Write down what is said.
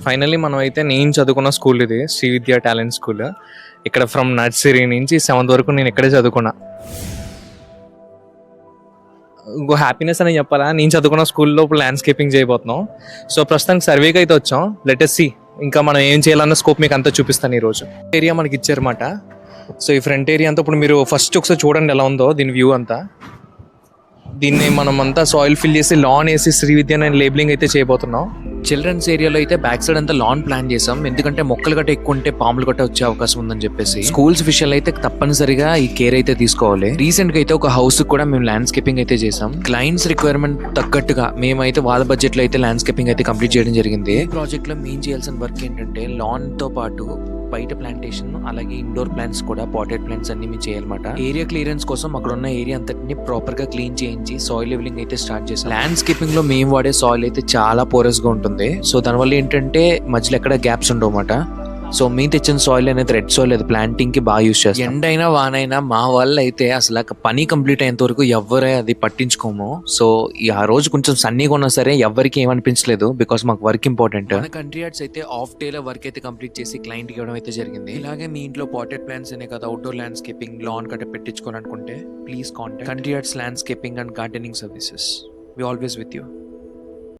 Finally మనం అయితే నేను చదువుకున్న స్కూల్ ఇది శ్రీ విద్యా టాలెంట్ స్కూల్. ఇక్కడ ఫ్రమ్ నర్సరీ నుంచి 7th వరకు నేను ఇక్కడే చదువుకున్నా. ఇంకో హ్యాపీనెస్ అని చెప్పాలా, నేను చదువుకున్న స్కూల్లో ఇప్పుడు ల్యాండ్స్కేపింగ్ చేయబోతున్నాం. సో ప్రస్తుతానికి సర్వేకి అయితే వచ్చాం. లెటెస్ట్ సి ఇంకా మనం ఏం చేయాలన్న స్కోప్ మీకు అంతా చూపిస్తాను ఈరోజు. ఏరియా మనకి ఇచ్చారన్నమాట. సో ఈ ఫ్రంట్ ఏరియా అంతా ఇప్పుడు మీరు ఫస్ట్ ఒకసారి చూడండి ఎలా ఉందో దీని వ్యూ అంతా. దీన్ని మనం అంతా సాయిల్ ఫిల్ చేసి లాన్ వేసి శ్రీ విద్య అని లేబులింగ్ అయితే చేయబోతున్నాం. చిల్డ్రన్స్ ఏరియాలో అయితే బ్యాక్ సైడ్ అంతా లాన్ ప్లాన్ చేసాం, ఎందుకంటే మొక్కలు గట్ట ఎక్కువ ఉంటే పాములు గట్ట వచ్చే అవకాశం ఉందని చెప్పేసి. స్కూల్స్ విషయాలు అయితే తప్పనిసరిగా ఈ కేర్ అయితే తీసుకోవాలి. రీసెంట్ గా అయితే ఒక హౌస్ కూడా మేము ల్యాండ్స్కేపింగ్ అయితే చేసాం. క్లయింట్స్ రిక్వైర్మెంట్ తగ్గట్టుగా మేమైతే వాళ్ళ బడ్జెట్ లో అయితే ల్యాండ్స్కేపింగ్ అయితే కంప్లీట్ చేయడం జరిగింది. ఈ ప్రాజెక్ట్ లో మేము చేయాల్సిన వర్క్ ఏంటంటే లాన్ తో పాటు బయట ప్లాంటేషన్, అలాగే ఇండోర్ ప్లాంట్స్ కూడా, పాటెడ్ ప్లాంట్స్ అన్ని మేము చేయాలన్నమాట. ఏరియా క్లియరెన్స్ కోసం అక్కడ ఉన్న ఏరియా అంతటిని ప్రాపర్ గా క్లీన్ చేయించి సాయిల్ లెవెలింగ్ అయితే స్టార్ట్ చేసాం. ల్యాండ్స్కేపింగ్ లో మేము వాడే సాయిల్ అయితే చాలా పోరస్ గా ఉంటుంది. సో దానివల్ల ఏంటంటే మధ్యలో ఎక్కడ గ్యాప్స్ ఉండవు అన్నమాట. సో మేము తెచ్చిన సాయిల్ అనేది రెడ్ సాయిల్, అది ప్లాంటింగ్ కి బాగా యూస్ చేస్తాం. ఎండైనా వానైనా మా వాళ్ళు అయితే అసలు పని కంప్లీట్ అయ్యేంత వరకు ఎవరే అది పట్టించుకోము. సో ఆ రోజు కొంచెం సన్నీగా ఉన్నా సరే ఎవరికి ఏమనిపించలేదు, బికాస్ మాకు వర్క్ ఇంపార్టెంట్. మన కంట్రీ యార్డ్స్ అయితే ఆఫ్ డే లో వర్క్ అయితే కంప్లీట్ చేసి క్లయింట్ ఇవ్వడం అయితే జరిగింది. ఇలాగే మీ ఇంట్లో పాటెడ్ ప్లాంట్స్ అనే కదా అవుట్డోర్ ల్యాండ్స్కేపింగ్, లాన్ కట్ట పెట్టించుకోవాలనుకుంటే please contact country yards landscaping and gardening services. We always with you.